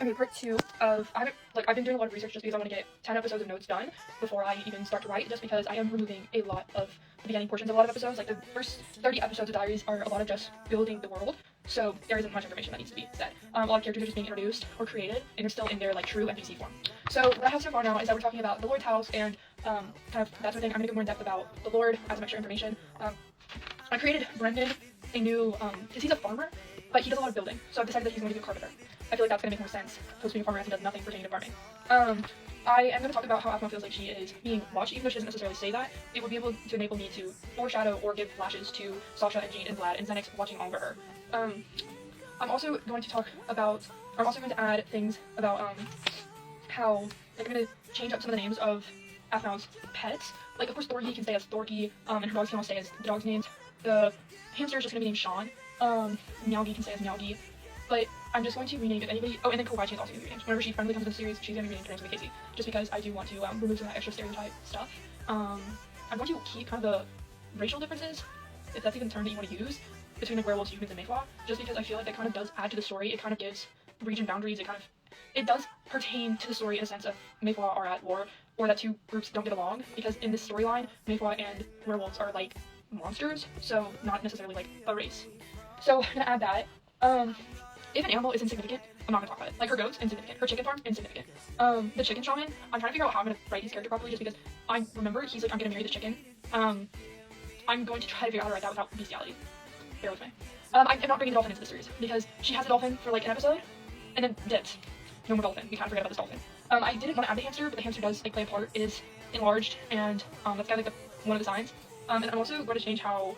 Okay, part 2 of I've been doing a lot of research just because I want to get 10 episodes of notes done before I even start to write, just because I am removing a lot of the beginning portions of a lot of episodes. Like the first 30 episodes of Diaries are a lot of just building the world, so there isn't much information that needs to be said. A lot of characters are just being introduced or created, and they're still in their like true NPC form. So what I have so far now is that we're talking about the Lord's house and kind of that sort of thing. I'm gonna go more in depth about the Lord as some extra information. I created Brendan a new, because he's a farmer, but he does a lot of building, so I've decided that he's going to be a carpenter. I feel like that's going to make more sense, opposed to being a farmer as he does nothing pertaining to farming. I am going to talk about how Aphmau feels like she is being watched, even though she doesn't necessarily say that. It would be able to enable me to foreshadow or give flashes to Sasha and Jean and Vlad and Xenix watching over her. I'm also going to add things about how I'm going to change up some of the names of Aphmau's pets. Like, of course, Thorgy can stay as Thorky, and her dogs can all stay as the dog's names. The hamster is just going to be named Sean. Meowgy can stay as Meowgy. But I'm just going to rename if anybody. Oh, and then Kawaichi is also going to be renamed. Whenever she finally comes into the series, she's going to be renamed her name's going to be Casey. Just because I do want to remove some of that extra stereotype stuff. I'm going to keep kind of the racial differences, if that's even a term that you want to use, between like werewolves, humans, and Mayflaw. Just because I feel like that kind of does add to the story. It kind of gives region boundaries. It does pertain to the story in a sense of Mayflaw are at war, or that two groups don't get along, because in this storyline, Mayflaw and werewolves are like monsters, so not necessarily like a race. So I'm gonna add that. If an animal is insignificant, I'm not gonna talk about it. Like her goat's insignificant, her chicken farm, insignificant. The chicken shaman, I'm trying to figure out how I'm gonna write his character properly, just because I remember he's like, I'm gonna marry this chicken. I'm going to try to figure out how to write that without bestiality. Bear with me. I am not bringing the dolphin into the series, because she has a dolphin for like an episode, and then dips. No more dolphin. We kind of forget about this dolphin. I didn't want to add the hamster, but the hamster does like play a part. It is enlarged, and that's kind of like one of the signs. And I'm also going to change how.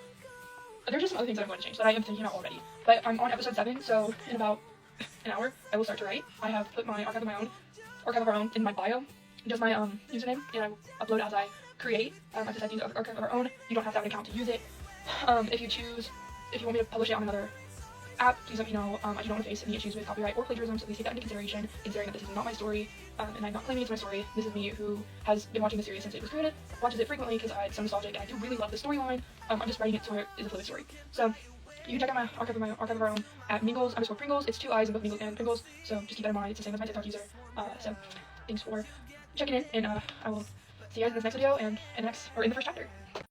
There's just some other things that I'm going to change that I am thinking about already. But I'm on episode 7, so in about an hour I will start to write. I have put my archive of our own in my bio, just my username, and I will upload as I create. I decided to use archive of our own. You don't have to have an account to use it. If you want me to publish it on another app, please let me know. I do not want to face any issues with copyright or plagiarism, so please take that into consideration, considering that this is not my story, and I'm not claiming it's my story. This is me, who has been watching the series since it was created, watches it frequently because I'm so nostalgic, and I do really love the storyline. I'm just writing it so it is a fluid story. So you can check out my archive of our own at Mingles_Pringles. It's 2 I's in both Mingles and Pringles, so just keep that in mind. It's the same as my TikTok user. So thanks for checking in, and I will see you guys in this next video and in the first chapter.